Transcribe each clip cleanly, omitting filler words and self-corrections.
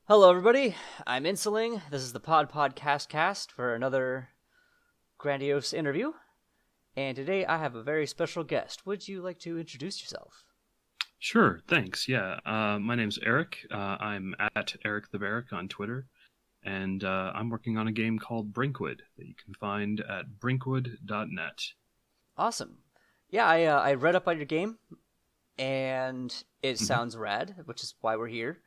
Hello, everybody. I'm Insuling. This is the PodPodGuestGuest for another grandiose interview. And today I have a very special guest. Would you like to introduce yourself? Sure, thanks. Yeah, my name's Erik. I'm at Erik the Barrack on Twitter, and I'm working on a game called Brinkwood that you can find at brinkwood.net. Awesome. Yeah, I read up on your game, and it Hmm. sounds rad, which is why we're here.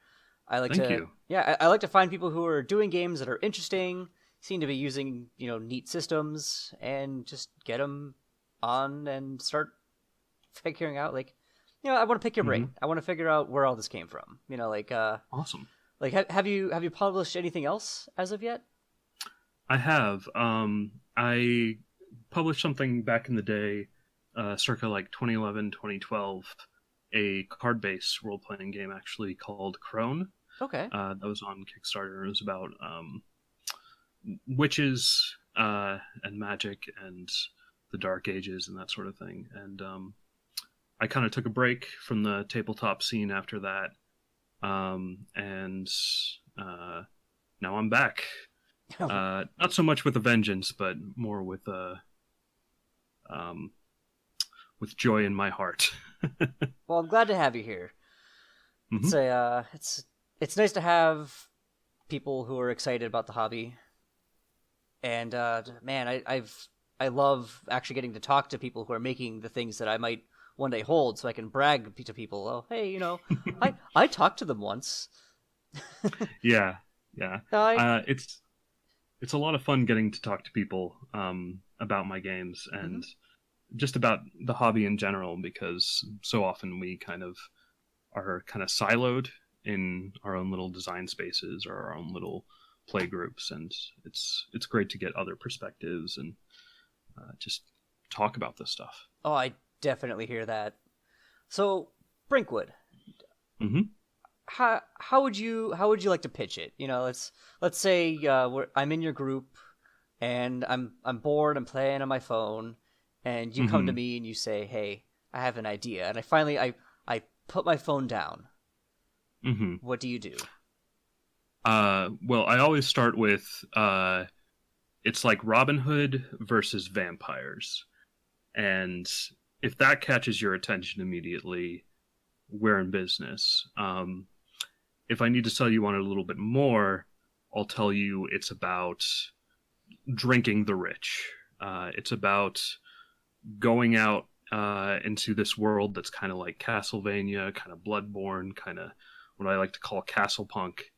I like Thank to, you. yeah, I like to find people who are doing games that are interesting, seem to be using, neat systems, and just get them on and start figuring out, I want to pick your brain. Hmm. I want to figure out where all this came from. Awesome. Have you published anything else as of yet? I have. I published something back in the day, circa like 2011, 2012, a card-based role-playing game actually called Crone. Okay. That was on Kickstarter. It was about witches and magic and the Dark Ages and that sort of thing. And I kind of took a break from the tabletop scene after that, and uh, now I'm back. Not so much with a vengeance, but more um, with joy in my heart. Well, I'm glad to have you here. Hmm. It's nice to have people who are excited about the hobby, and man, I love actually getting to talk to people who are making the things that I might one day hold, so I can brag to people. Oh, hey, I talked to them once. Yeah, yeah. I It's a lot of fun getting to talk to people about my games mhm. and just about the hobby in general, because so often we kind of are kind of siloed in our own little design spaces or our own little play groups, and it's great to get other perspectives and just talk about this stuff. Oh, I definitely hear that. So, Brinkwood, Hmm. how would you like to pitch it? Let's say I'm in your group and I'm bored. I'm playing on my phone, and you come to Hmm. me and you say, "Hey, I have an idea." And I put my phone down. Hmm. What do you do? Well, I always start with it's like Robin Hood versus vampires, and if that catches your attention immediately, we're in business. If I need to tell you on it a little bit more, I'll tell you it's about drinking the rich. It's about going out into this world that's kind of like Castlevania, kind of Bloodborne, kind of what I like to call castle punk.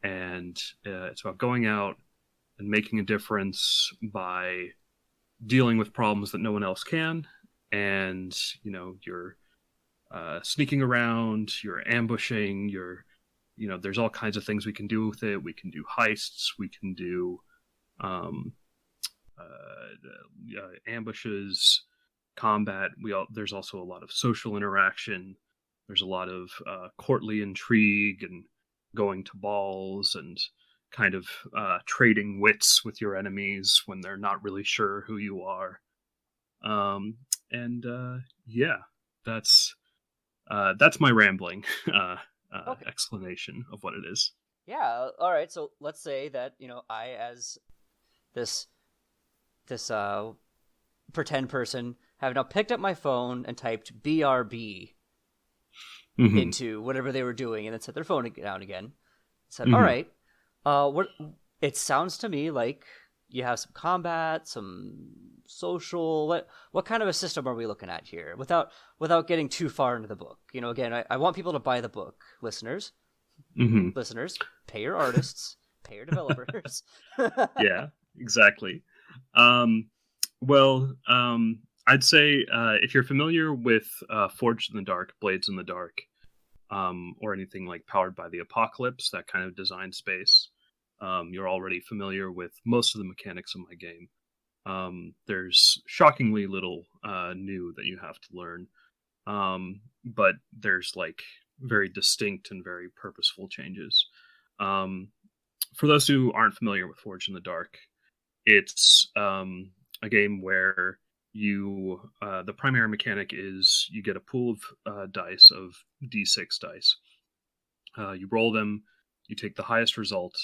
And it's about going out and making a difference by dealing with problems that no one else can. And, you're sneaking around, you're ambushing, there's all kinds of things we can do with it. We can do heists, we can do um, ambushes, combat. There's also a lot of social interaction. There's a lot of courtly intrigue and going to balls and kind of trading wits with your enemies when they're not really sure who you are. Um, and yeah, that's that's my rambling Okay. explanation of what it is. Yeah. All right. So let's say that I, as this this pretend person, have now picked up my phone and typed BRB Hmm. into whatever they were doing, and then set their phone down again. Said, "All Hmm. right, what?" It sounds to me like you have some combat, some social. What kind of a system are we looking at here? Without getting too far into the book. Again, I want people to buy the book, listeners. Hmm. Listeners, pay your artists, pay your developers. Yeah, exactly. Um, I'd say if you're familiar with Forged in the Dark, Blades in the Dark, or anything like Powered by the Apocalypse, that kind of design space, you're already familiar with most of the mechanics of my game. There's shockingly little new that you have to learn, but there's like very distinct and very purposeful changes. Um, for those who aren't familiar with Forged in the Dark, it's a game where the primary mechanic is you get a pool of dice of d6 dice. You roll them, You take the highest result.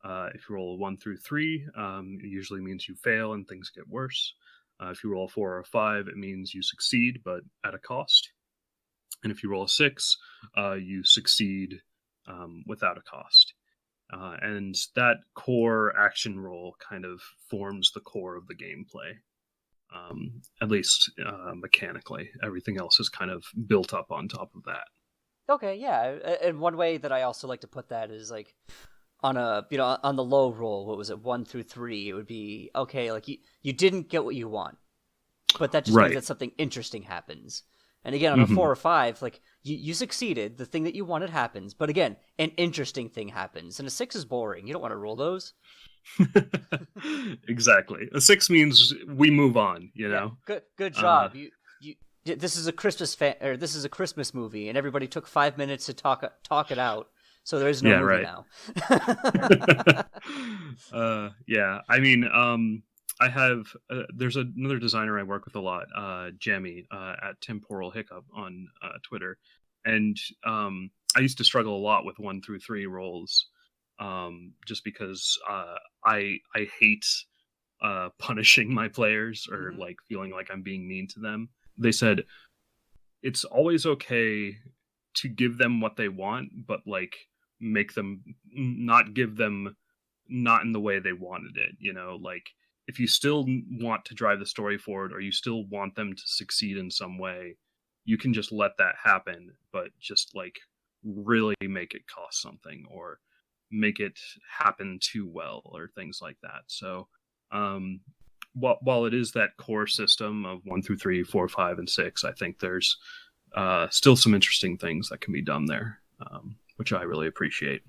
If you roll a 1 through 3, it usually means you fail and things get worse. If you roll a 4 or a 5, it means you succeed, but at a cost. And if you roll a 6, you succeed without a cost. And that core action roll kind of forms the core of the gameplay, at least mechanically. Everything else is kind of built up on top of that. Okay, yeah. And one way that I also like to put that is like on on the low roll, what was it, 1 through 3, it would be, okay, like you didn't get what you want, but that just means that something interesting happens. And again, on a 4 or 5, like you succeeded, the thing that you wanted happens, but again, an interesting thing happens. And a 6 is boring. You don't want to roll those. Exactly. A 6 means we move on, you know. Good job. This is a this is a Christmas movie, and everybody took 5 minutes to talk it out. So there is no movie now. Yeah. I mean, I have there's another designer I work with a lot, Jamie, at Temporal Hiccup on Twitter, and I used to struggle a lot with 1 through 3 rolls, just because I hate punishing my players or like feeling like I'm being mean to them. They said it's always okay to give them what they want, but like make them not give them not in the way they wanted it, you know, like if you still want to drive the story forward or you still want them to succeed in some way, you can just let that happen, but just like really make it cost something or make it happen too well or things like that. So while it is that core system of 1 through 3, 4, 5, and 6, I think there's still some interesting things that can be done there, which I really appreciate.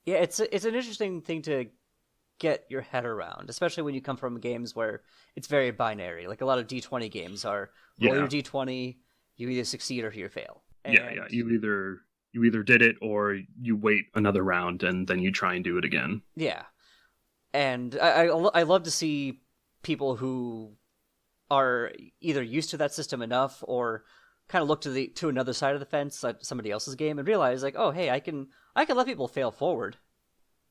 Yeah, it's an interesting thing to get your head around, especially when you come from games where it's very binary. Like a lot of D20 games are roll your D20, you either succeed or you fail. And... Yeah. You either did it or you wait another round and then you try and do it again. Yeah, and I love to see people who are either used to that system enough or kind of look to another side of the fence, like somebody else's game, and realize like, oh, hey, I can let people fail forward.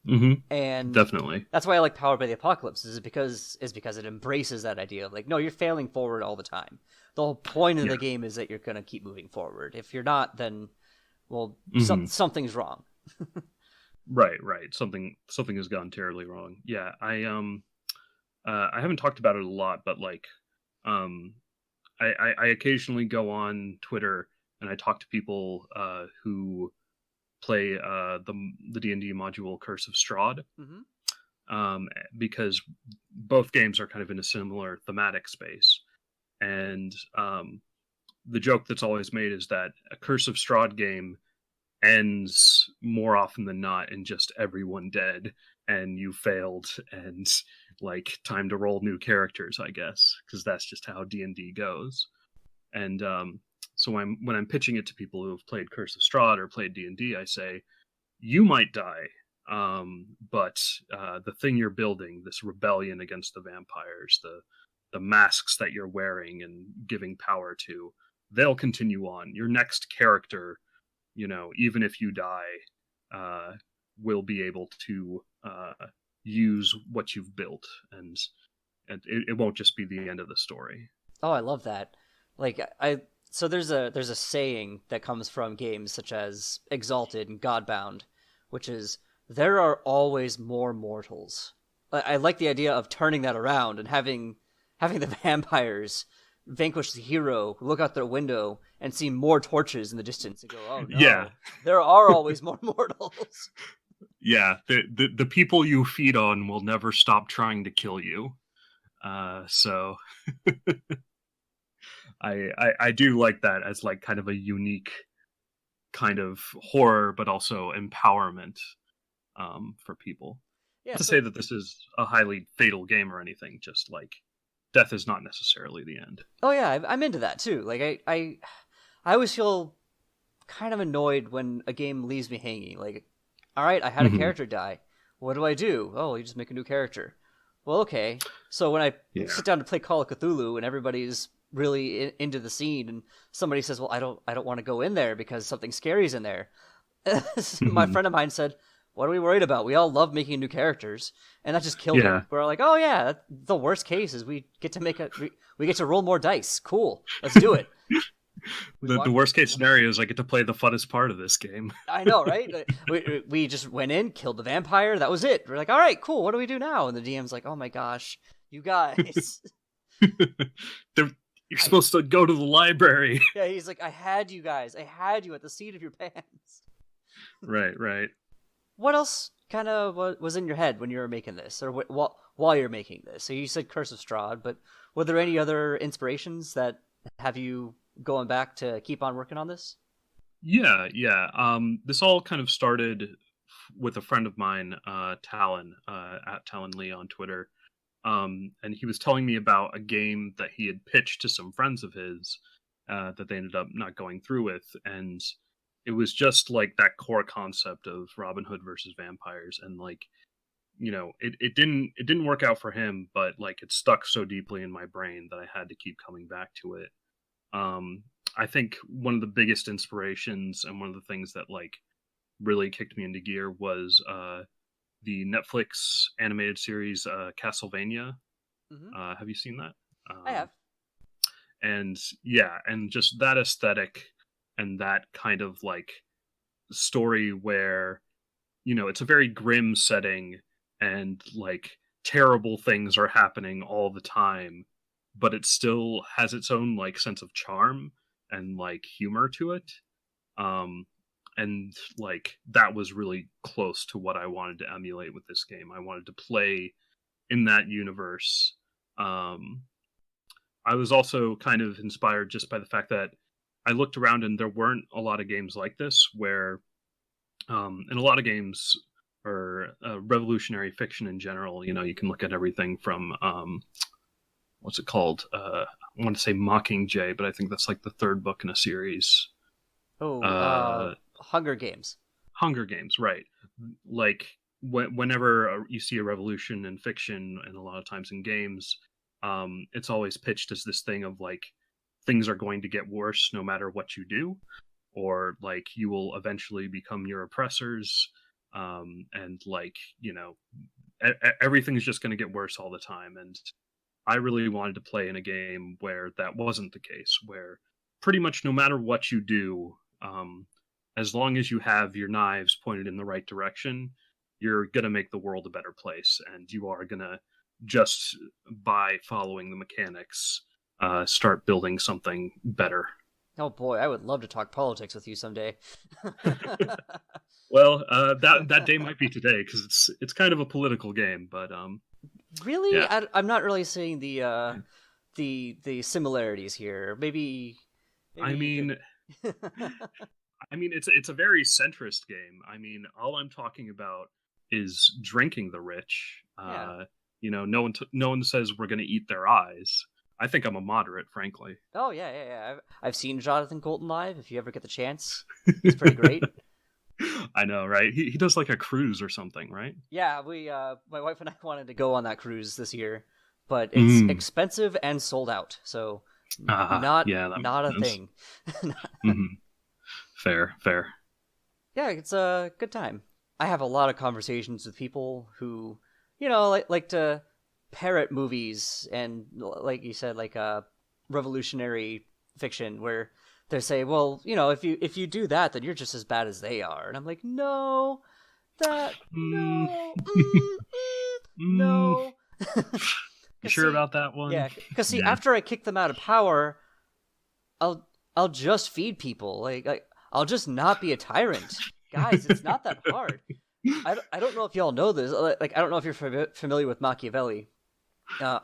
And definitely, that's why I like Powered by the Apocalypse, is because it embraces that idea of like, no, you're failing forward all the time. The whole point of the game is that you're going to keep moving forward. If you're not, then well, something's wrong. Right. Something has gone terribly wrong. Yeah, I haven't talked about it a lot, but like, I occasionally go on Twitter and I talk to people who play the D&D module Curse of Strahd, because both games are kind of in a similar thematic space. And the joke that's always made is that a Curse of Strahd game ends more often than not in just everyone dead and you failed and like time to roll new characters, I guess, because that's just how D&D goes. And so when I'm pitching it to people who have played Curse of Strahd or played D&D, I say, you might die, but the thing you're building, this rebellion against the vampires, the masks that you're wearing and giving power to, they'll continue on. Your next character, you know, even if you die, will be able to use what you've built, and it won't just be the end of the story. Oh, I love that. Like so there's a saying that comes from games such as Exalted and Godbound, which is there are always more mortals. I like the idea of turning that around and having the vampires vanquish the hero, look out their window, and see more torches in the distance and go, oh no, yeah, there are always more mortals. Yeah, the people you feed on will never stop trying to kill you. So I do like that as like kind of a unique kind of horror, but also empowerment for people. Yeah, Not to say that this is a highly fatal game or anything, just like death is not necessarily the end. Oh yeah, I'm into that too. Like I always feel kind of annoyed when a game leaves me hanging. Like, all right, I had a character die. What do I do? Oh, you just make a new character. Well, okay. So when I sit down to play Call of Cthulhu and everybody's really into the scene, and somebody says, "Well, I don't want to go in there because something scary is in there," My Mhm. friend of mine said, "What are we worried about? We all love making new characters," and that just killed it. Yeah, We're like, "Oh yeah, the worst case is we get to we get to roll more dice. Cool, let's do it." We the walked. worst case scenario is I get to play the funnest part of this game. I know, right? We just went in, killed the vampire. That was it. We're like, "All right, cool. What do we do now?" And the DM's like, "Oh my gosh, you guys." You're supposed to go to the library. Yeah, he's like, "I had you guys. I had you at the seat of your pants." Right, right. What else kind of was in your head when you were making this, or while you're making this? So you said Curse of Strahd, but were there any other inspirations that have you going back to keep on working on this? Yeah, yeah. This all kind of started with a friend of mine, Talon, at Talon Lee on Twitter. And he was telling me about a game that he had pitched to some friends of his that they ended up not going through with, and it was just like that core concept of Robin Hood versus vampires, and like it didn't work out for him, but like it stuck so deeply in my brain that I had to keep coming back to it. Um, I think one of the biggest inspirations and one of the things that like really kicked me into gear was the Netflix animated series Castlevania. Mm-hmm. Have you seen that? I have. And yeah, and just that aesthetic and that kind of like story where it's a very grim setting and like terrible things are happening all the time, but it still has its own like sense of charm and like humor to it. Um, and like that was really close to what I wanted to emulate with this game. I wanted to play in that universe. Um, I was also kind of inspired just by the fact that I looked around and there weren't a lot of games like this where, in a lot of games or revolutionary fiction in general, you can look at everything from what's it called? I want to say Mockingjay, but I think that's like the third book in a series. Oh, Uh, Hunger Games. Hunger Games, right? Like whenever you see a revolution in fiction, and a lot of times in games, it's always pitched as this thing of like things are going to get worse no matter what you do, or like you will eventually become your oppressors, and like everything's just going to get worse all the time. And I really wanted to play in a game where that wasn't the case, where pretty much no matter what you do, as long as you have your knives pointed in the right direction, you're going to make the world a better place, and you are going to just by following the mechanics start building something better. Oh boy, I would love to talk politics with you someday. Well, that day might be today because it's kind of a political game, but Really, yeah. I'm not really seeing the similarities here. Maybe I you mean, could. it's a very centrist game. I mean, all I'm talking about is drinking the rich. Yeah. No one says we're going to eat their eyes. I think I'm a moderate, frankly. Oh yeah, yeah, yeah. I've seen Jonathan Colton live. If you ever get the chance, he's pretty great. I know, right? He does like a cruise or something, right? Yeah, my wife and I wanted to go on that cruise this year, but it's Mm. expensive and sold out, so not Yeah, that not a makes sense. thing. Hmm. Fair, fair. Yeah, it's a good time. I have a lot of conversations with people who, like to parrot movies and, like you said, like revolutionary fiction where they say, well, if you do that, then you're just as bad as they are, and I'm like, no, Mm. no, Mm. no. You 'Cause sure see, about that one? yeah, because see, Yeah. after I kick them out of power, I'll just feed people. Like I'll just not be a tyrant, guys. It's not that hard. I don't know if y'all know this. Like I don't know if you're familiar with Machiavelli. Hmm.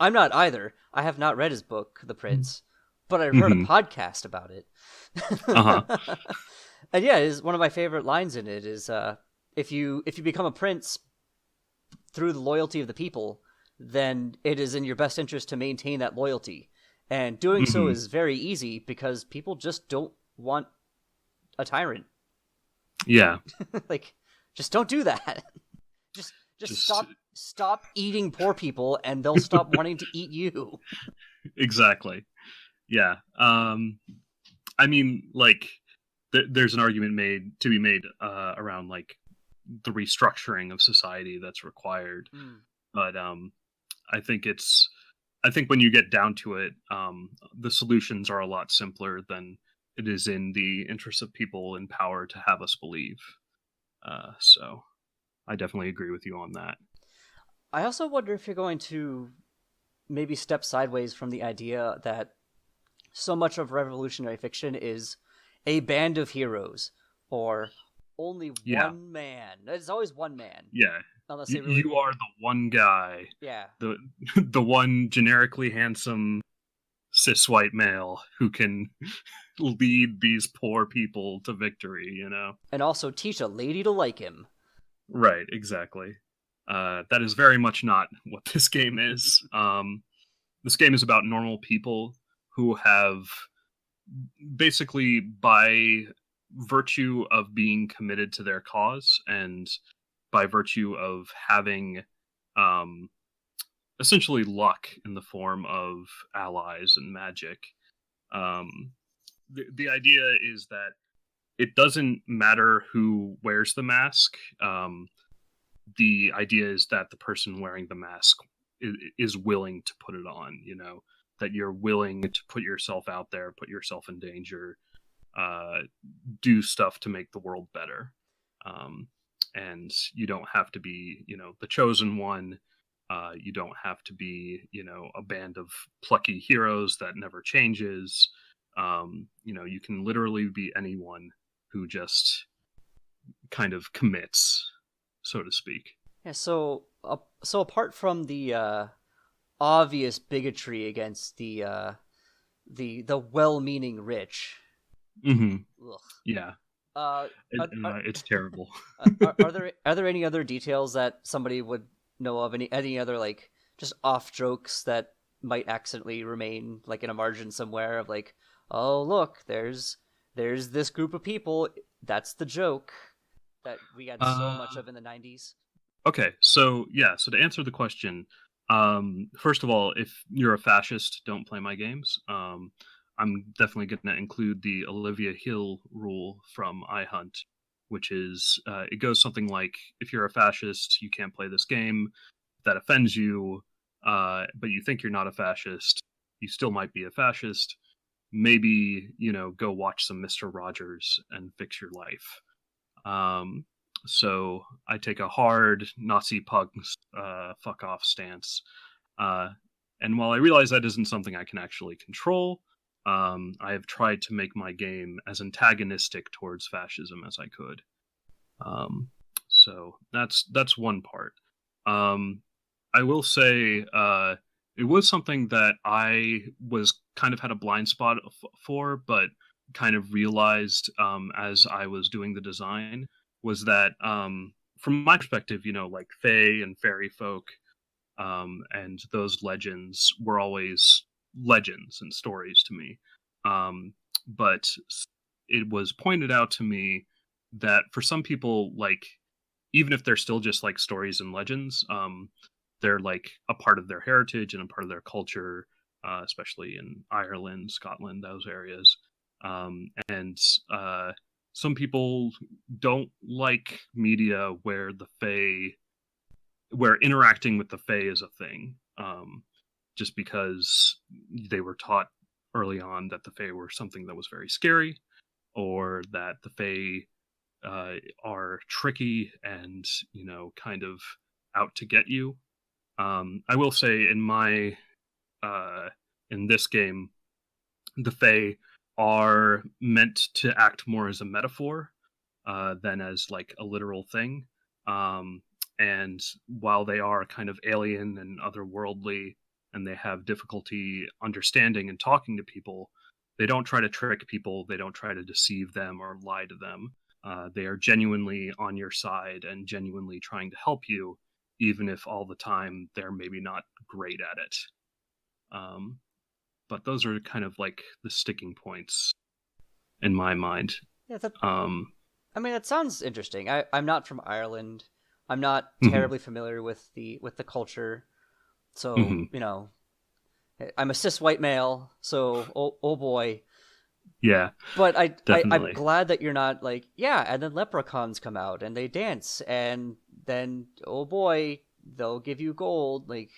I'm not either. I have not read his book, The Prince, but I've heard a Hmm. podcast about it. Uh-huh. And yeah, is one of my favorite lines in it is if you become a prince through the loyalty of the people, then it is in your best interest to maintain that loyalty. And doing so Hmm. is very easy because people just don't want a tyrant. Yeah. Like, just don't do that. Just Just stop eating poor people, and they'll stop wanting to eat you. exactly. Yeah. I mean, like there's an argument to be made around like the restructuring of society that's required. Mm. But I think when you get down to it, the solutions are a lot simpler than it is in the interest of people in power to have us believe. So I definitely agree with you on that. I also wonder if you're going to maybe step sideways from the idea that so much of revolutionary fiction is a band of heroes or only Yeah, one man. It's always one man, yeah. unless they really. You are the one guy, Yeah, the the one generically handsome cis white male who can lead these poor people to victory. You know. and also teach a lady to like him. Right. Exactly. That is very much not what this game is. This game is about normal people who have basically, by virtue of being committed to their cause and by virtue of having um, essentially luck in the form of allies and magic. The idea is that it doesn't matter who wears the mask. The idea is that the person wearing the mask is willing to put it on, you know, that you're willing to put yourself out there, put yourself in danger, uh, do stuff to make the world better. Um, and you don't have to be, you know, the chosen one. You don't have to be, you know, a band of plucky heroes that never changes. You know, you can literally be anyone who just kind of commits, so to speak. Yeah, so apart from the obvious bigotry against the well-meaning rich, Hmm. ugh, Yeah, uh, it's terrible. are there any other details that somebody would know of? Any other like just off jokes that might accidentally remain like in a margin somewhere of like, oh look, there's this group of people. That's the joke that we had so much Uh, of in the 90s. okay, so yeah, so to answer the question, first of all, if you're a fascist, don't play my games. I'm definitely going to include the Olivia Hill rule from iHunt, which is it goes something like, if you're a fascist, you can't play this game. If that offends you, but you think you're not a fascist, you still might be a fascist. Maybe, you know, go watch some Mr. Rogers and fix your life. Um, so I take a hard Nazi punks fuck off stance. Uh, and while I realize that isn't something I can actually control, I have tried to make my game as antagonistic towards fascism as I could. Um, so that's one part. Um, I will say it was something that I was kind of had a blind spot for, but kind of realized as I was doing the design was that from my perspective, you know, like Fae and fairy folk and those legends were always legends and stories to me. But it was pointed out to me that for some people, like, even if they're still just like stories and legends, they're like a part of their heritage and a part of their culture, especially in Ireland, Scotland, those areas. And some people don't like media where interacting with the Fae is a thing, just because they were taught early on that the Fae were something that was very scary, or that the Fae are tricky and, you know, kind of out to get you. I will say uh, in this game, the Fae are meant to act more as a metaphor than as like a literal thing. Um, and while they are kind of alien and otherworldly, and they have difficulty understanding and talking to people, they don't try to trick people. They don't try to deceive them or lie to them. They are genuinely on your side and genuinely trying to help you, even if all the time they're maybe not great at it. Um, but those are kind of like the sticking points in my mind. Yeah, that Um, I mean that sounds interesting. I'm not from Ireland. I'm not mhm, terribly familiar with the culture. So, mhm. you know, I'm a cis white male, so oh boy, Yeah, But I'm definitely. glad that you're not like, yeah, and then leprechauns come out and they dance, and then, oh boy, they'll give you gold. Like,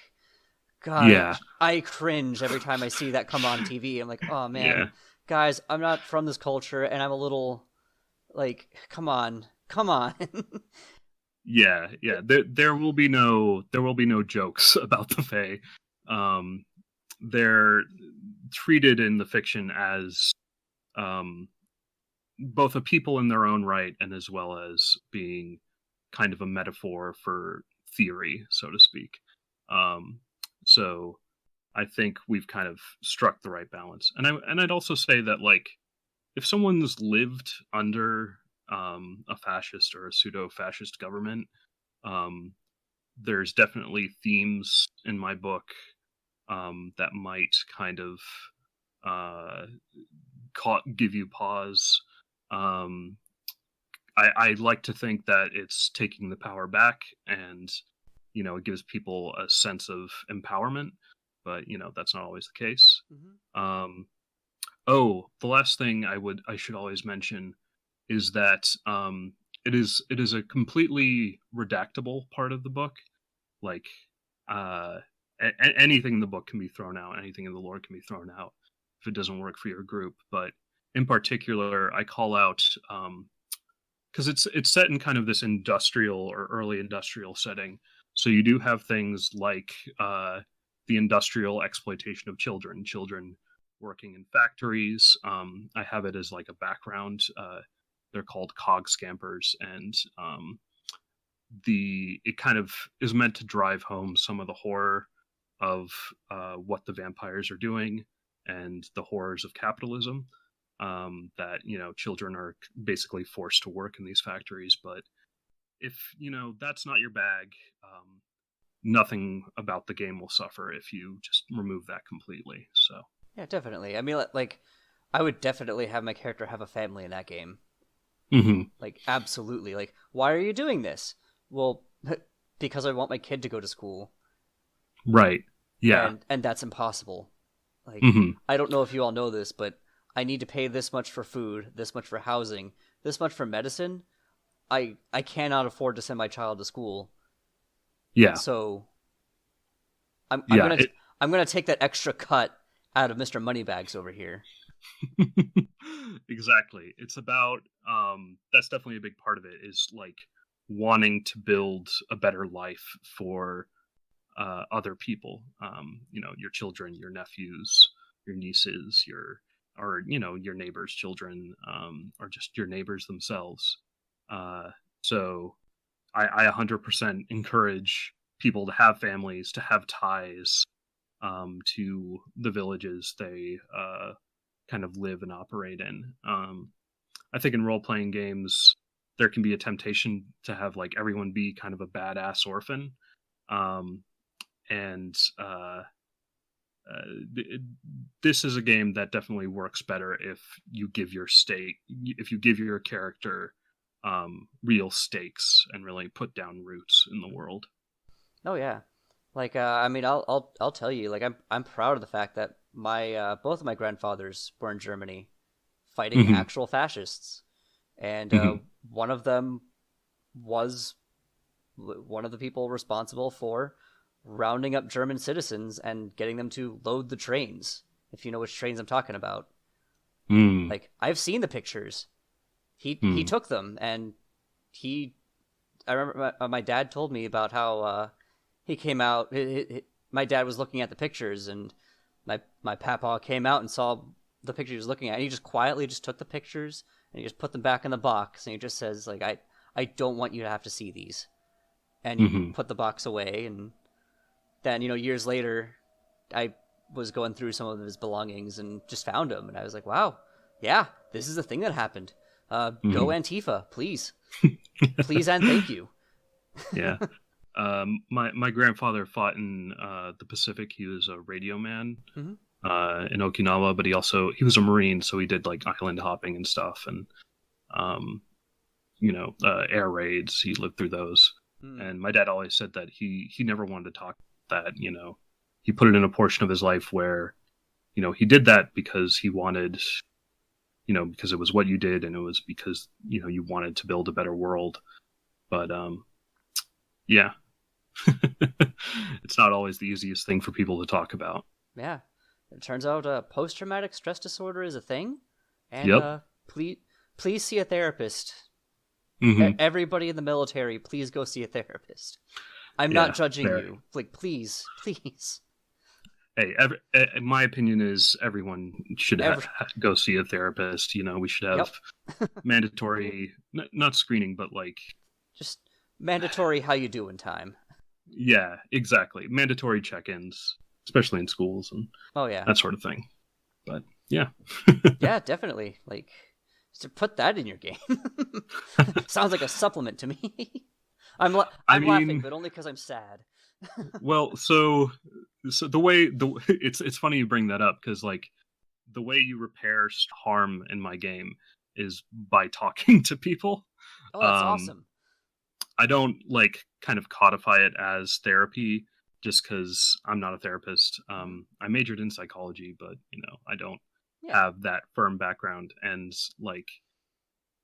God, Yeah, I cringe every time I see that come on TV. I'm like, oh man, yeah, guys, I'm not from this culture, and I'm a little like, come on, come on. yeah. There will be no jokes about the Fae. Um, they're treated in the fiction as um, both a people in their own right, and as well as being kind of a metaphor for theory, so to speak. Um, so I think we've kind of struck the right balance. I'd also say that, like, if someone's lived under a fascist or a pseudo-fascist government, um, there's definitely themes in my book that might kind of uh, give you pause. Um, I like to think that it's taking the power back, and it gives people a sense of empowerment, but that's not always the case. Mhm. Um, oh, the last thing I should always mention is that it is a completely redactable part of the book. Like, uh, anything in the book can be thrown out, anything in the lore can be thrown out if it doesn't work for your group. But in particular, I call out because it's set in kind of this industrial or early industrial setting. So you do have things like the industrial exploitation of children working in factories. I have it as like a background. They're called cog scampers, and the it kind of is meant to drive home some of the horror of what the vampires are doing and the horrors of capitalism. That children are basically forced to work in these factories, but if that's not your bag, nothing about the game will suffer if you just remove that completely. So Yeah, definitely. I mean, like, I would definitely have my character have a family in that game. hmm Like, absolutely. Like, why are you doing this? Well, because I want my kid to go to school, right, yeah, and that's impossible. Like, hmm I don't know if you all know this, but I need to pay this much for food, this much for housing, this much for medicine. I cannot afford to send my child to school, yeah, so I'm yeah. gonna I'm gonna take that extra cut out of Mister Moneybags over here. Exactly. It's about that's definitely a big part of it, is like wanting to build a better life for other people. Your children, your nephews, your nieces, your neighbors' children, or just your neighbors themselves. Uh, so I 100% encourage people to have families, to have ties to the villages they kind of live and operate in. I think in role playing games, there can be a temptation to have like everyone be kind of a badass orphan. Um, and uh, th- this is a game that definitely works better if you give your character real stakes and really put down roots in the world. Oh yeah, like I mean, I'll tell you, like I'm proud of the fact that my both of my grandfathers were in Germany fighting hmm actual fascists, and hmm one of them was one of the people responsible for rounding up German citizens and getting them to load the trains. If you know which trains I'm talking about, mm like I've seen the pictures. He mm took them, and he. I remember my dad told me about how he came out. My dad was looking at the pictures, and my papa came out and saw the pictures he was looking at. And he just quietly just took the pictures and he just put them back in the box, and he just says like, I don't want you to have to see these, and he hmm put the box away. And then years later, I was going through some of his belongings and just found them, and I was like, wow, yeah, this is a thing that happened. Go hmm Antifa, please, please, and thank you. Yeah. My grandfather fought in the Pacific. He was a radio man Hmm. in Okinawa, but he was a Marine, so he did like island hopping and stuff, and um, air raids. He lived through those, Mm. and my dad always said that he never wanted to talk about that. He put it in a portion of his life where he did that because he wanted because it was what you did and it was because you wanted to build a better world. But yeah. It's not always the easiest thing for people to talk about. Yeah. It turns out post-traumatic stress disorder is a thing, and Yep. please see a therapist. Mm-hmm. Everybody in the military, please go see a therapist. I'm not Yeah, judging fair. you. Like, please, please. Hey, my opinion is everyone should Every go see a therapist. We should have Yep. mandatory, not screening, but like, Just mandatory how you doing time. yeah, exactly, mandatory check-ins, especially in schools and Oh yeah. that sort of thing. But yeah. Yeah, definitely. Like, to put that in your game. Sounds like a supplement to me. I I'm laughing, mean, but only because I'm sad. well, so it's funny you bring that up because like the way you repair harm in my game is by talking to people. Oh, that's Um, awesome. I don't like kind of codify it as therapy just because I'm not a therapist. Mm-hmm. I majored in psychology, but I don't Yeah. have that firm background, and like,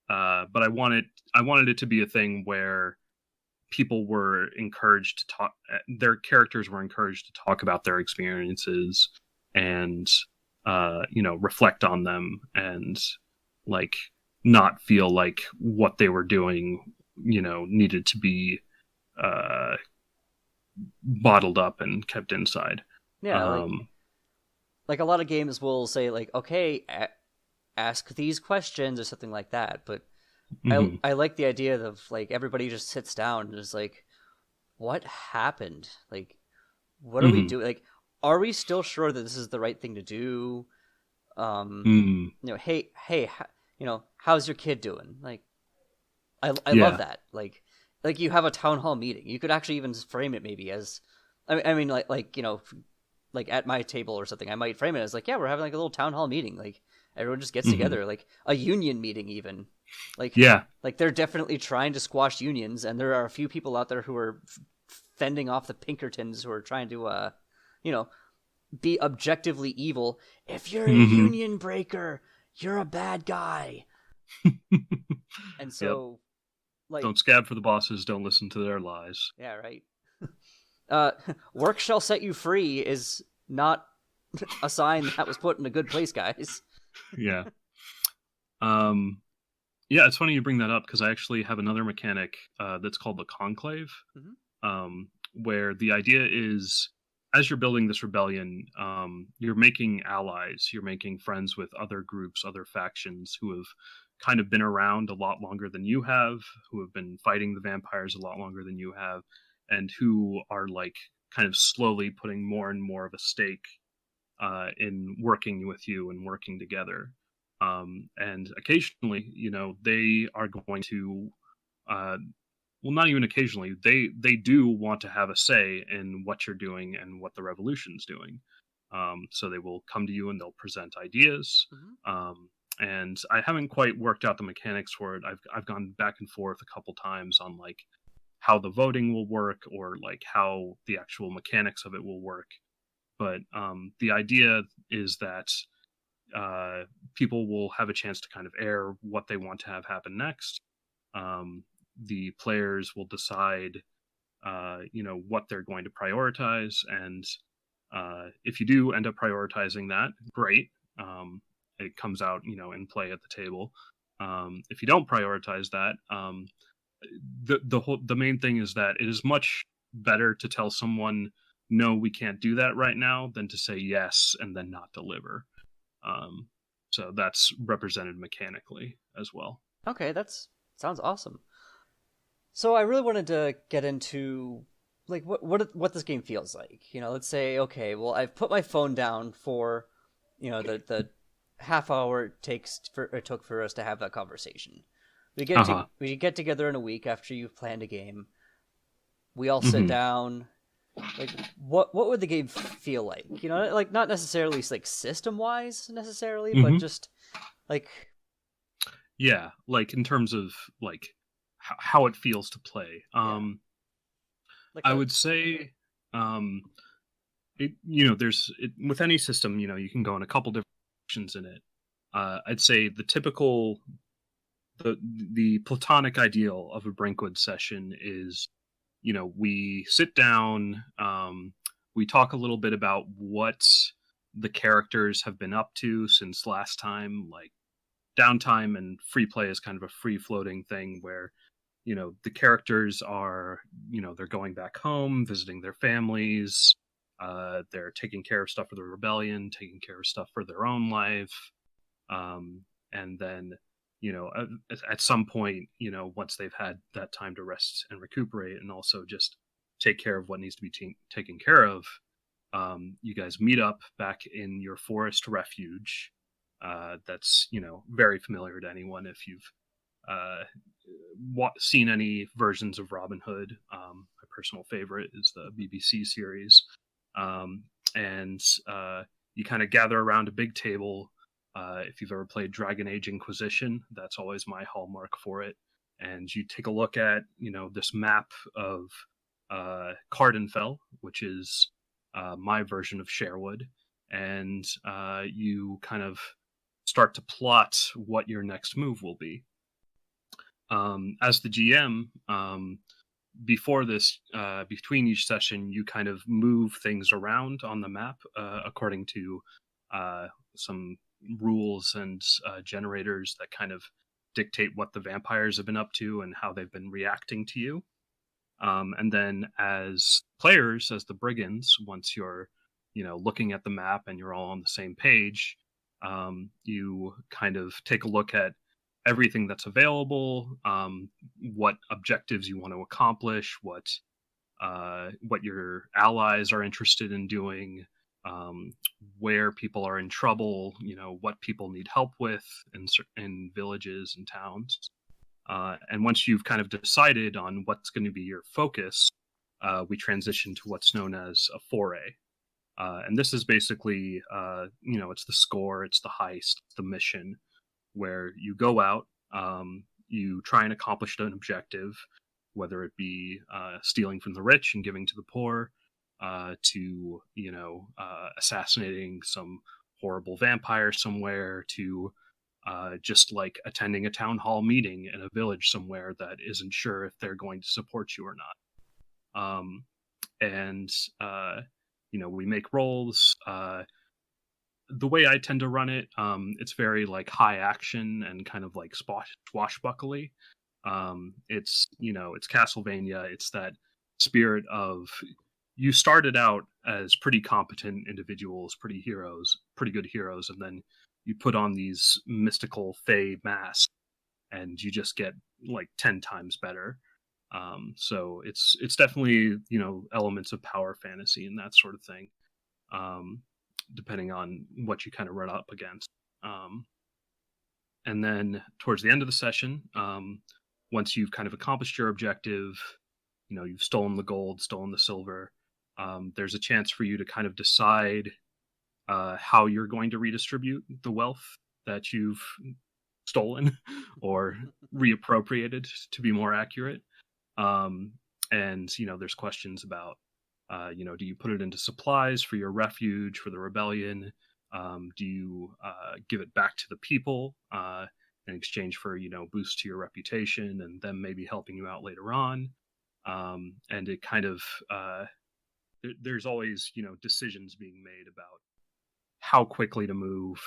but I wanted it to be a thing where people were encouraged to talk. Their characters were encouraged to talk about their experiences and reflect on them and like not feel like what they were doing needed to be uh, bottled up and kept inside. Yeah, Um, like a lot of games will say like, okay, ask these questions or something like that, but mhm, I like the idea of like everybody just sits down and is like, what happened? Like, what are we mhm, doing? Like, are we still sure that this is the right thing to do? mm, Hey, how's your kid doing? Like, I love yeah, that. Like you have a town hall meeting. You could actually even frame it maybe as, I mean, like at my table or something. I might frame it as like, yeah, we're having like a little town hall meeting. Like everyone just gets mhm, together, like a union meeting even. Like yeah, like they're definitely trying to squash unions, and there are a few people out there who are fending off the Pinkertons who are trying to you know, be objectively evil. If you're a mhm, union breaker, you're a bad guy. And yep. so like Don't scab for the bosses. Don't listen to their lies. yeah, right. Uh work shall set you free is not a sign that was put in a good place, guys. Yeah. Um, yeah, it's funny you bring that up because I actually have another mechanic that's called the Conclave, Mm-hmm. where the idea is as you're building this rebellion, you're making allies, you're making friends with other groups, other factions who have kind of been around a lot longer than you have, who have been fighting the vampires a lot longer than you have, and who are like kind of slowly putting more and more of a stake in working with you and working together. And occasionally, they are going to, uh, well, not even occasionally, they do want to have a say in what you're doing and what the revolution's doing. So they will come to you and they'll present ideas. Mm-hmm. And I haven't quite worked out the mechanics for it. I've gone back and forth a couple times on like how the voting will work or like how the actual mechanics of it will work. But the idea is that people will have a chance to kind of air what they want to have happen next. The players will decide, what they're going to prioritize, and if you do end up prioritizing that, great. It comes out, in play at the table. If you don't prioritize that, the main thing is that it is much better to tell someone no, we can't do that right now, than to say yes and then not deliver. Um, so that's represented mechanically as well. Okay, that's sounds awesome. So I really wanted to get into like what this game feels like. Let's say okay, well I've put my phone down for the half hour it took for us to have that conversation. Uh huh. We get together in a week after you've planned a game. We all sit Hmm. down. Like what would the game feel like? Like not necessarily like system wise necessarily, but Hmm. just like Yeah, like in terms of like how it feels to play. yeah, like I a would say, um, there's with any system, you can go in a couple different directions in it. I'd say the platonic ideal of a Brinkwood session is, we sit down, we talk a little bit about what the characters have been up to since last time. Like, downtime and free play is kind of a free floating thing where, the characters are, they're going back home, visiting their families, they're taking care of stuff for the rebellion, taking care of stuff for their own life. And then, at some point, once they've had that time to rest and recuperate and also just take care of what needs to be taken care of, you guys meet up back in your forest refuge. That's, very familiar to anyone if you've uh, seen any versions of Robin Hood. My personal favorite is the BBC series. Um, and you kind of gather around a big table. If you've ever played Dragon Age Inquisition, that's always my hallmark for it. And you take a look at, this map of Cardenfell, which is my version of Sherwood, and you kind of start to plot what your next move will be. As the GM, before this, between each session, you kind of move things around on the map according to some rules and generators that kind of dictate what the vampires have been up to and how they've been reacting to you. And then as players, as the brigands, once you're, looking at the map and you're all on the same page, you kind of take a look at everything that's available, what objectives you want to accomplish, what your allies are interested in doing, where people are in trouble, what people need help with in villages and towns. And once you've kind of decided on what's going to be your focus, we transition to what's known as a foray. And this is basically, it's the score, it's the heist, the mission, where you go out, you try and accomplish an objective, whether it be stealing from the rich and giving to the poor, to assassinating some horrible vampire somewhere, to just like attending a town hall meeting in a village somewhere that isn't sure if they're going to support you or not. And we make rolls. The way I tend to run it, it's very like high action and kind of like swashbuckly. It's Castlevania. It's that spirit of, you started out as pretty competent individuals, pretty good heroes, and then you put on these mystical fey masks, and you just get like 10 times better. So it's definitely elements of power fantasy and that sort of thing, depending on what you kind of run up against. And then towards the end of the session, once you've kind of accomplished your objective, you've stolen the gold, stolen the silver, there's a chance for you to kind of decide how you're going to redistribute the wealth that you've stolen or reappropriated, to be more accurate. And there's questions about, do you put it into supplies for your refuge, for the rebellion? Do you give it back to the people in exchange for, boost to your reputation and them maybe helping you out later on? And it kind of, there's always, decisions being made about how quickly to move,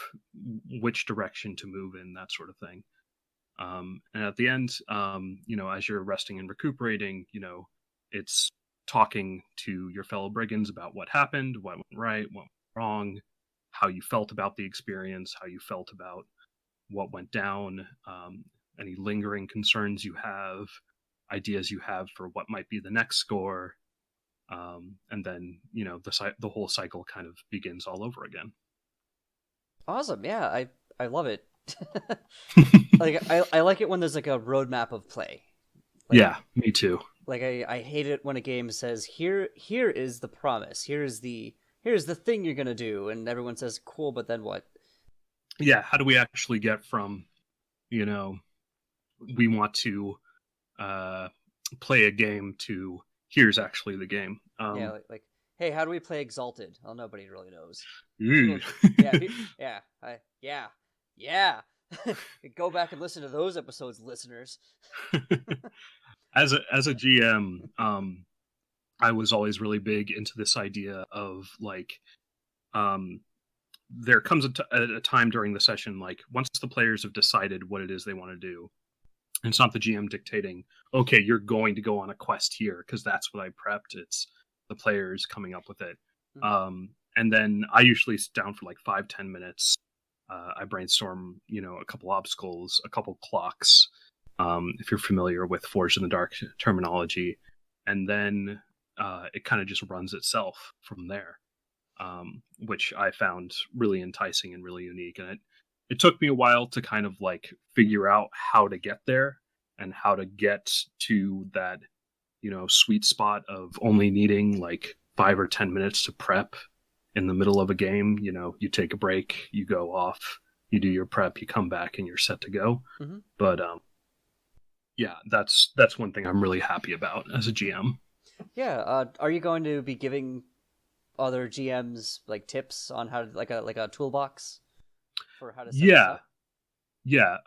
which direction to move in, that sort of thing. And at the end, as you're resting and recuperating, it's talking to your fellow brigands about what happened, what went right, what went wrong, how you felt about the experience, how you felt about what went down, any lingering concerns you have, ideas you have for what might be the next score. And then, the whole cycle kind of begins all over again. Awesome. Yeah, I love it. Like I like it when there's like a roadmap of play. Like, yeah, me too. Like I hate it when a game says here is the promise, here's the thing you're gonna do, and everyone says cool, but then what? Yeah, how do we actually get from, we want to play a game to here's actually the game. Yeah, like hey, how do we play Exalted? Well, nobody really knows. People, Yeah. Yeah. Go back and listen to those episodes, listeners. As a GM, I was always really big into this idea of like, um, there comes a time during the session, like once the players have decided what it is they want to do, and it's not the GM dictating, okay, you're going to go on a quest here because that's what I prepped. It's the players coming up with it. Mhm. And then I usually sit down for like 5-10 minutes. I brainstorm, a couple obstacles, a couple clocks, if you're familiar with Forged in the Dark terminology, and then it kind of just runs itself from there, which I found really enticing and really unique. And it took me a while to kind of like figure out how to get there and how to get to that, sweet spot of only needing like 5 or 10 minutes to prep in the middle of a game. You take a break, you go off, you do your prep, you come back, and you're set to go. Mm-hmm. But yeah, that's one thing I'm really happy about as a GM. Yeah. Are you going to be giving other GMs like tips on how to like a toolbox for how to set this Yeah, up? yeah.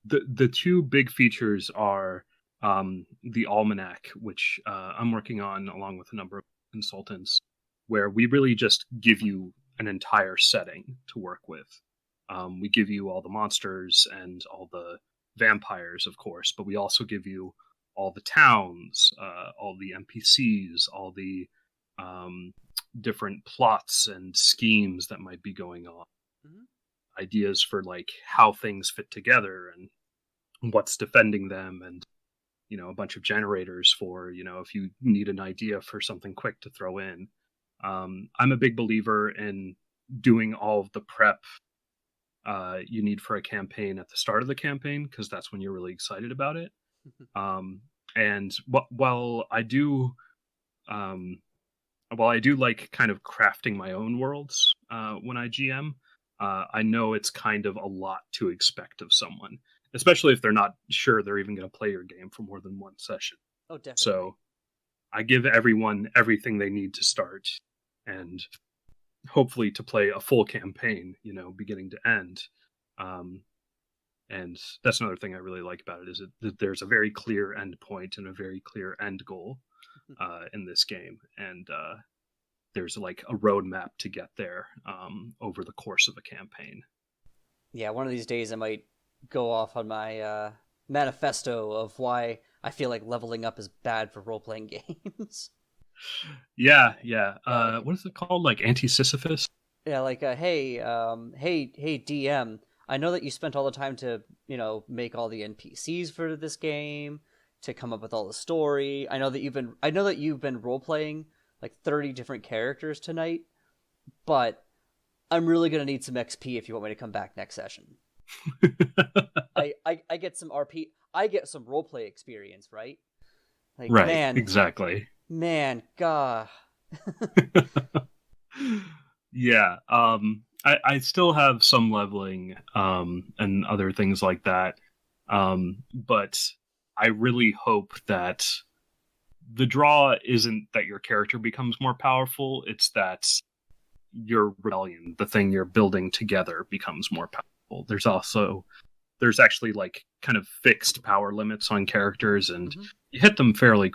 The two big features are the almanac, which I'm working on along with a number of consultants, where we really just give you an entire setting to work with. We give you all the monsters and all the vampires, of course, but we also give you all the towns, all the NPCs, all the um, different plots and schemes that might be going on, Mm-hmm. ideas for like how things fit together and what's defending them, and a bunch of generators for if you need an idea for something quick to throw in. I'm a big believer in doing all of the prep you need for a campaign at the start of the campaign, because that's when you're really excited about it. um, and while I do um, like kind of crafting my own worlds when I GM, I know it's kind of a lot to expect of someone, especially if they're not sure they're even going to play your game for more than one session. Oh, definitely. So I give everyone everything they need to start, and hopefully to play a full campaign, beginning to end. Um, and that's another thing I really like about it, is that there's a very clear end point and a very clear end goal in this game, and there's like a roadmap to get there over the course of a campaign. Yeah, one of these days I might go off on my manifesto of why I feel like leveling up is bad for role playing games. Yeah, yeah. Yeah, like What is it called? Like anti-Sisyphus? yeah, like hey DM, I know that you spent all the time to make all the NPCs for this game, to come up with all the story. I know that you've been role playing like 30 different characters tonight, but I'm really gonna need some XP if you want me to come back next session. I get some RP, I get some roleplay experience, right? Like Right, exactly. gah. Yeah. I still have some leveling and other things like that. But I really hope that the draw isn't that your character becomes more powerful, it's that your rebellion, the thing you're building together, becomes more powerful. There's actually like kind of fixed power limits on characters, and Hmm. you hit them fairly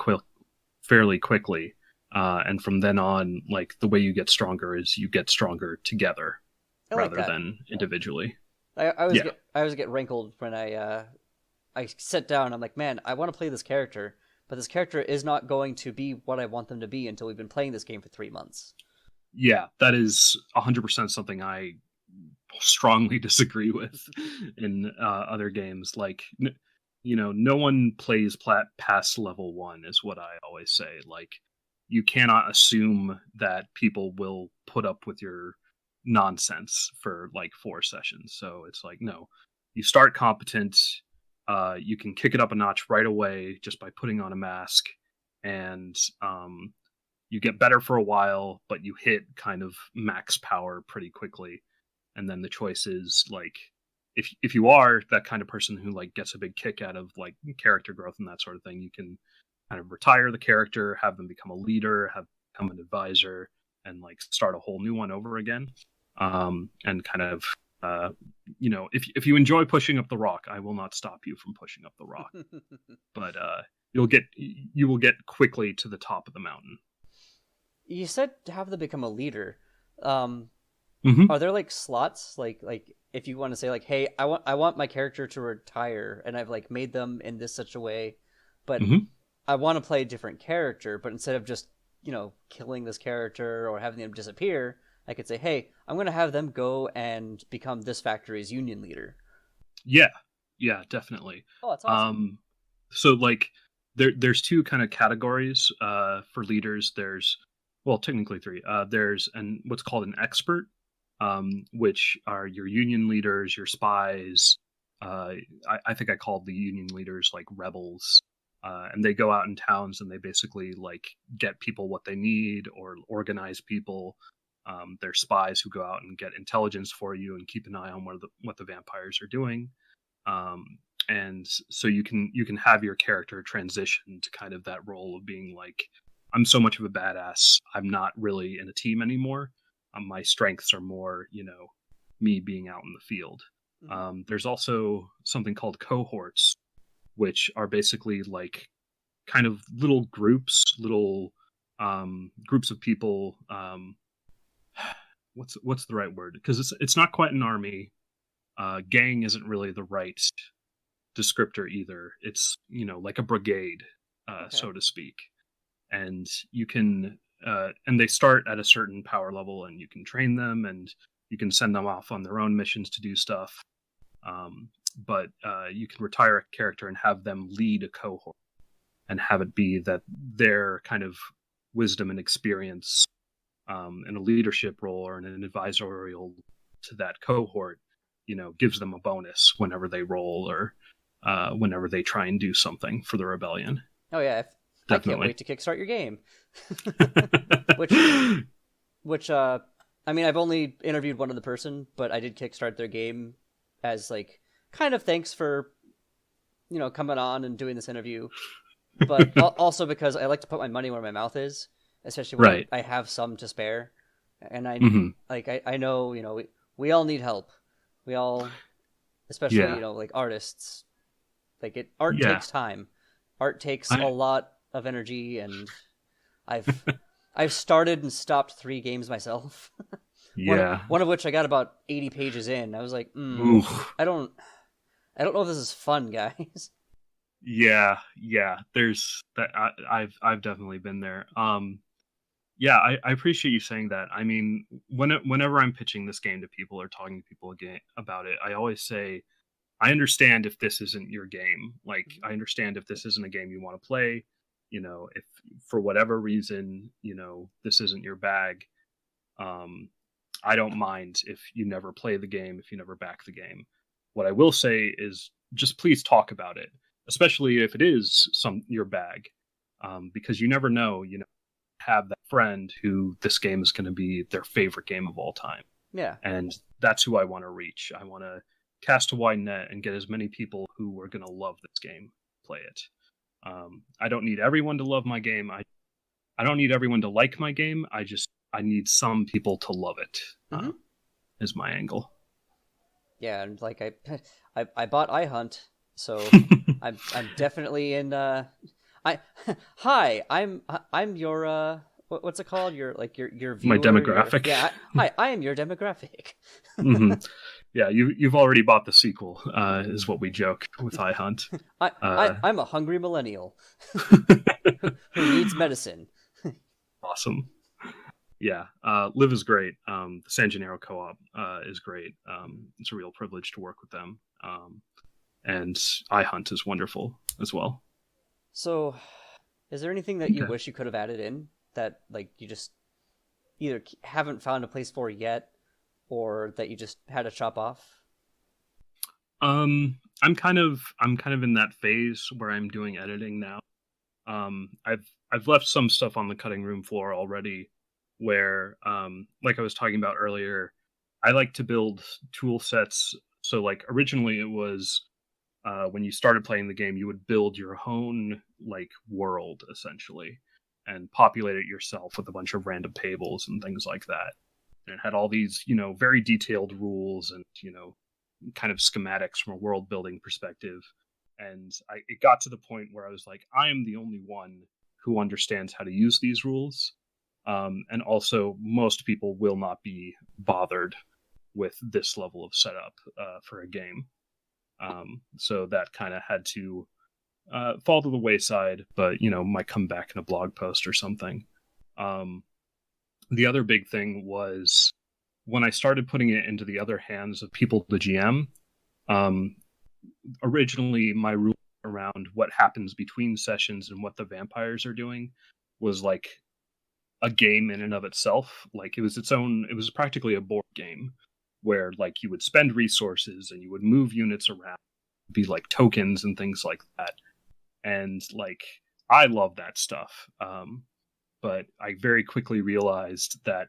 quickly. And from then on, like the way you get stronger is you get stronger together I like rather that. than individually. I Yeah, always get rankled when I sit down. I'm like, man, I want to play this character, but this character is not going to be what I want them to be until we've been playing this game for 3 months. yeah, that is 100% something I strongly disagree with in other games. Like, no one plays past level one, is what I always say. Like, you cannot assume that people will put up with your nonsense for like 4 sessions. So it's like, no, you start competent. You can kick it up a notch right away just by putting on a mask, and you get better for a while, but you hit kind of max power pretty quickly. And then the choice is like, if you are that kind of person who like gets a big kick out of like character growth and that sort of thing, you can kind of retire the character, have them become a leader, have become an advisor, and like start a whole new one over again. And kind of Uh, if you enjoy pushing up the rock, I will not stop you from pushing up the rock. But you will get quickly to the top of the mountain. You said to have them become a leader. Um, Mm-hmm. are there like slots like if you want to say like, hey, I want my character to retire, and I've like made them in this such a way, but Mm-hmm. I want to play a different character, but instead of just killing this character or having them disappear, I could say, hey, I'm going to have them go and become this factory's union leader. Yeah, yeah, definitely. Oh, that's awesome. Um, so like there's two kind of categories for leaders. There's well, technically three. There's what's called an expert, which are your union leaders, your spies. I think I called the union leaders like rebels, and they go out in towns and they basically like get people what they need or organize people. They're spies who go out and get intelligence for you and keep an eye on what the vampires are doing. Um, and so you can have your character transition to kind of that role of being like, I'm so much of a badass, I'm not really in a team anymore. My strengths are more me being out in the field. Mm-hmm. There's also something called cohorts, which are basically like kind of little groups of people. What's the right word, because it's not quite an army. Gang isn't really the right descriptor either. It's like a brigade, Okay. so to speak. And you can and they start at a certain power level, and you can train them, and you can send them off on their own missions to do stuff. But you can retire a character and have them lead a cohort, and have it be that their kind of wisdom and experience in a leadership role or in an advisorial to that cohort, gives them a bonus whenever they roll or whenever they try and do something for the rebellion. Oh yeah, I can't Definitely. wait to kickstart your game. which which I mean, I've only interviewed one other person, but I did kickstart their game as like kind of thanks for coming on and doing this interview, but also because I like to put my money where my mouth is, especially when Right. I have some to spare, and Hmm. I know we all need help, we all, especially Yeah. like artists, like art Yeah. takes time, art takes a I lot of energy, and I've I've started and stopped 3 games myself. one yeah. one of which I got about 80 pages in. I was like, Ooh. I don't I don't know if this is fun, guys. Yeah. Yeah. There's that. I've definitely been there. Yeah. I appreciate you saying that. I mean, whenever I'm pitching this game to people or talking to people again about it, I always say, I understand if this isn't your game. Like, I understand if this isn't a game you want to play. If for whatever reason, this isn't your bag. Um, I don't mind if you never play the game, if you never back the game. What I will say is just please talk about it, especially if it is your bag, because you never know. Have that friend who this game is going to be their favorite game of all time, Yeah. and that's who I want to reach. I want to cast a wide net and get as many people who are going to love this game play it. I don't need everyone to love my game. I don't need everyone to like my game. I need some people to love it. Hmm. Is my angle. Yeah, and like I bought iHunt, so I'm definitely in. I Hi, I'm your what's it called? Your My viewer. Your demographic. Yeah. Hi, I am your demographic. Hmm. Yeah, you've already bought the sequel. Is what we joke with iHunt. I'm a hungry millennial who needs medicine. Awesome. Yeah, Live is great. The San Gennaro co-op is great. It's a real privilege to work with them. And iHunt is wonderful as well. So, is there anything that you Okay. wish you could have added in that like you just either haven't found a place for yet, or that you just had to chop off? I'm kind of in that phase where I'm doing editing now. I've left some stuff on the cutting room floor already, where like I was talking about earlier, I like to build tool sets. So like originally it was when you started playing the game, you would build your own like world essentially and populate it yourself with a bunch of random tables and things like that. And it had all these, very detailed rules and, kind of schematics from a world building perspective. And it got to the point where I was like, I am the only one who understands how to use these rules. And also, most people will not be bothered with this level of setup for a game. So that kind of had to fall to the wayside, but, might come back in a blog post or something. The other big thing was when I started putting it into the other hands of people to GM. Originally, my rule around what happens between sessions and what the vampires are doing was like a game in and of itself. Like it was practically a board game where like you would spend resources and you would move units around, be like tokens and things like that. And like I love that stuff. But I very quickly realized that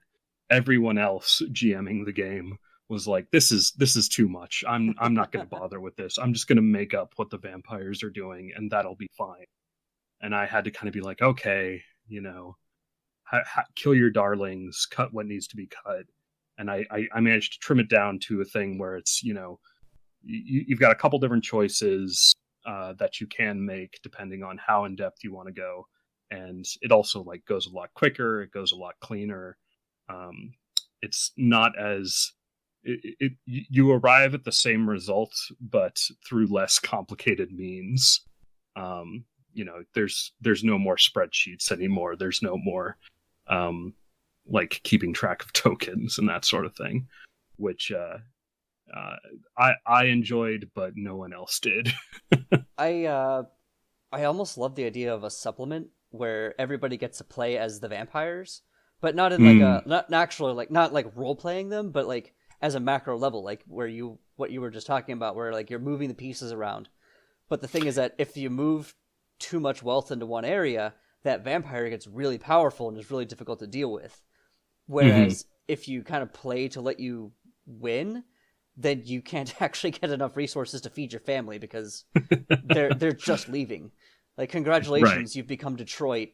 everyone else GMing the game was like, this is too much. I'm not going to bother with this. I'm just going to make up what the vampires are doing, and that'll be fine. And I had to kind of be like, okay, kill your darlings, cut what needs to be cut. And I managed to trim it down to a thing where it's, you've got a couple different choices that you can make depending on how in depth you want to go. And it also like goes a lot quicker. It goes a lot cleaner. It's not as you arrive at the same result, but through less complicated means. There's no more spreadsheets anymore. There's no more like keeping track of tokens and that sort of thing, which I enjoyed, but no one else did. I almost love the idea of a supplement where everybody gets to play as the vampires, but not in like not actually like not like role playing them, but like as a macro level, like what you were just talking about, where like you're moving the pieces around. But the thing is that if you move too much wealth into one area, that vampire gets really powerful and is really difficult to deal with. Whereas if you kind of play to let you win, then you can't actually get enough resources to feed your family because they're just leaving. Like, congratulations, right. You've become Detroit.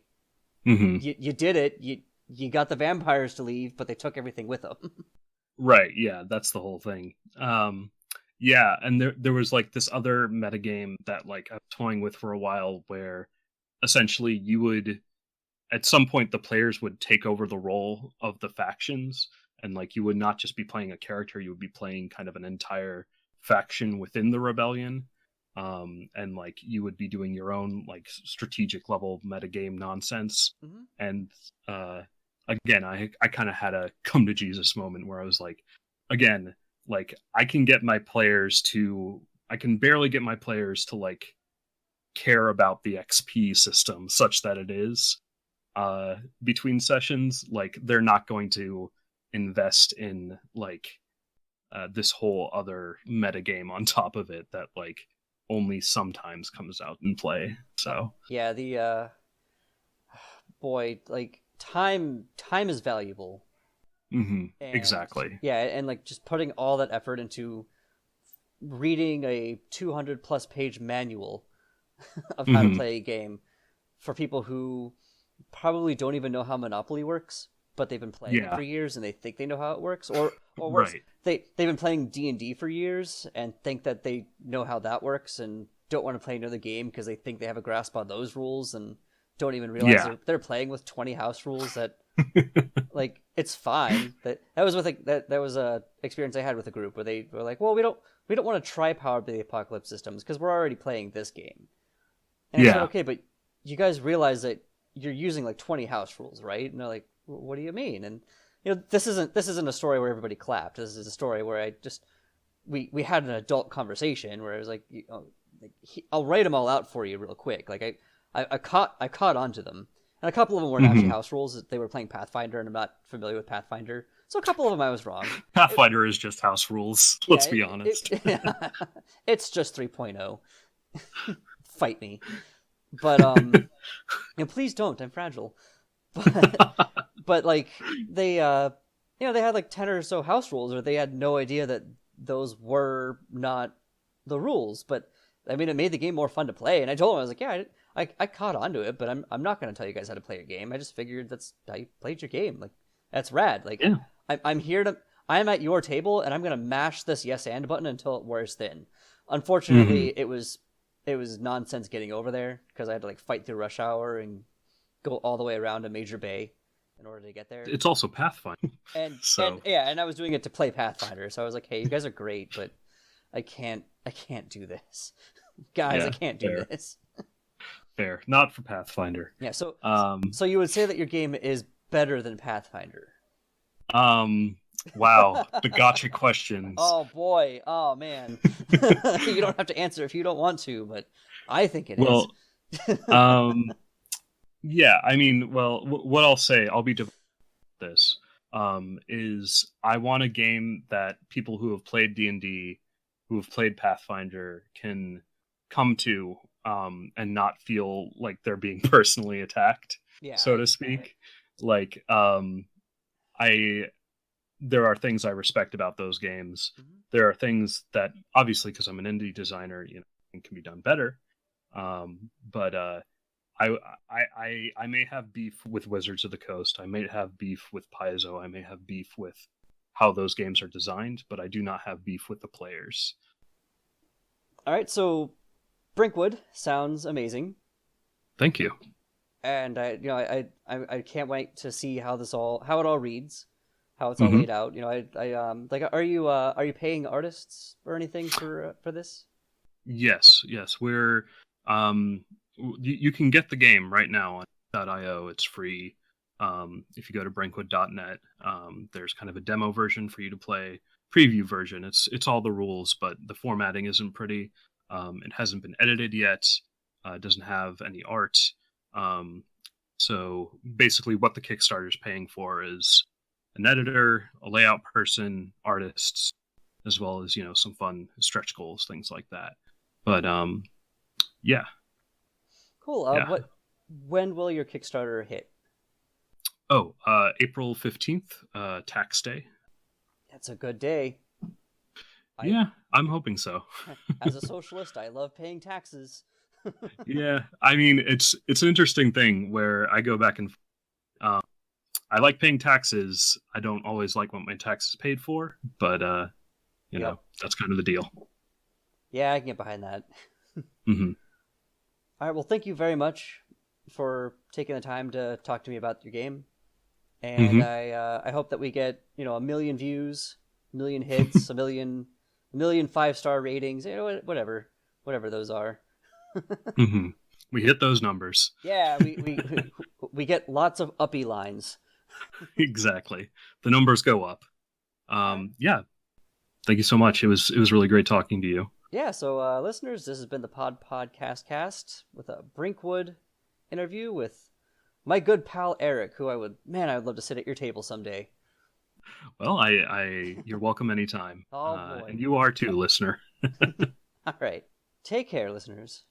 You did it. You got the vampires to leave, but they took everything with them. Right, yeah, that's the whole thing. Yeah, and there was like this other metagame that like I was toying with for a while where essentially you would, at some point the players would take over the role of the factions, and like you would not just be playing a character, you would be playing kind of an entire faction within the rebellion. And like you would be doing your own like strategic level metagame nonsense. And again, I kind of had a come to Jesus moment where I was like, again, like I can barely get my players to like care about the XP system such that it is between sessions. Like they're not going to invest in like this whole other metagame on top of it that like only sometimes comes out in play. So yeah, the boy, like time is valuable. Exactly. Yeah, and like just putting all that effort into reading a 200 plus page manual of how to play a game for people who probably don't even know how Monopoly works, but they've been playing it for years and they think they know how it works, or worse, right. They've been playing D&D for years and think that they know how that works and don't want to play another game because they think they have a grasp on those rules and don't even realize they're playing with 20 house rules that like it's fine. That was with like that was a experience I had with a group where they were like, well, we don't want to try Power the Apocalypse systems because we're already playing this game. And I said, okay, but you guys realize that you're using like 20 house rules, right? And they're like, what do you mean? And this isn't a story where everybody clapped. This is a story where we had an adult conversation where I was like, I'll write them all out for you real quick. Like I caught onto them, and a couple of them weren't actually house rules. They were playing Pathfinder, and I'm not familiar with Pathfinder, so a couple of them I was wrong. Pathfinder is just house rules. Let's be honest. It's just 3.0. Fight me, but please don't. I'm fragile. But like they they had like 10 or so house rules, or they had no idea that those were not the rules. But I mean, it made the game more fun to play. And I told them, I was like, yeah, I caught onto it, but I'm not going to tell you guys how to play your game. I just figured that's how you played your game. Like, that's rad. Like, I'm here to. I'm at your table, and I'm gonna mash this yes and button until it wears thin. Unfortunately, it was nonsense getting over there because I had to like fight through rush hour and go all the way around a major bay in order to get there. It's also Pathfinder. And So and I was doing it to play Pathfinder, so I was like, hey, you guys are great, but I can't do this, guys. I can't do this. Fair, not for Pathfinder. Yeah. So you would say that your game is better than Pathfinder? Wow, the gotcha questions. Oh boy. Oh man. You don't have to answer if you don't want to, but I think it Well, is. yeah. I mean, well, what I'll say, I'll be this. Is I want a game that people who have played D&D, who have played Pathfinder, can come to and not feel like they're being personally attacked, so to speak. Like, there are things I respect about those games. Mm-hmm. There are things that, obviously, because I'm an indie designer, can be done better. But I may have beef with Wizards of the Coast. I may have beef with Paizo. I may have beef with how those games are designed, but I do not have beef with the players. All right, so Brinkwood sounds amazing. Thank you. And I can't wait to see how it all reads, how it's all laid out. Are you paying artists or anything for this? Yes. We're you can get the game right now on .io. It's free. If you go to Brinkwood.net, there's kind of a demo version for you to play. Preview version. It's all the rules, but the formatting isn't pretty. It hasn't been edited yet. It doesn't have any art. So basically, what the Kickstarter is paying for is an editor, a layout person, artists, as well as some fun stretch goals, things like that. But yeah. Cool. Yeah. When will your Kickstarter hit? Oh, April 15th, tax day. That's a good day. Yeah, I'm hoping so. As a socialist, I love paying taxes. Yeah, I mean, it's an interesting thing where I go back and I like paying taxes. I don't always like what my taxes paid for, but you know, that's kind of the deal. Yeah, I can get behind that. Mm-hmm. All right, well, thank you very much for taking the time to talk to me about your game, and I hope that we get 1 million views, 1 million hits, a million 5-star ratings, whatever those are. We hit those numbers. Yeah, we get lots of uppy lines. Exactly, the numbers go up. Yeah, thank you so much. It was really great talking to you. Yeah, so listeners, this has been the PodPodGuestGuest with a Brinkwood interview with my good pal Erik, who I would love to sit at your table someday. Well, you're welcome anytime. Oh boy. And you are too, listener. All right. Take care, listeners.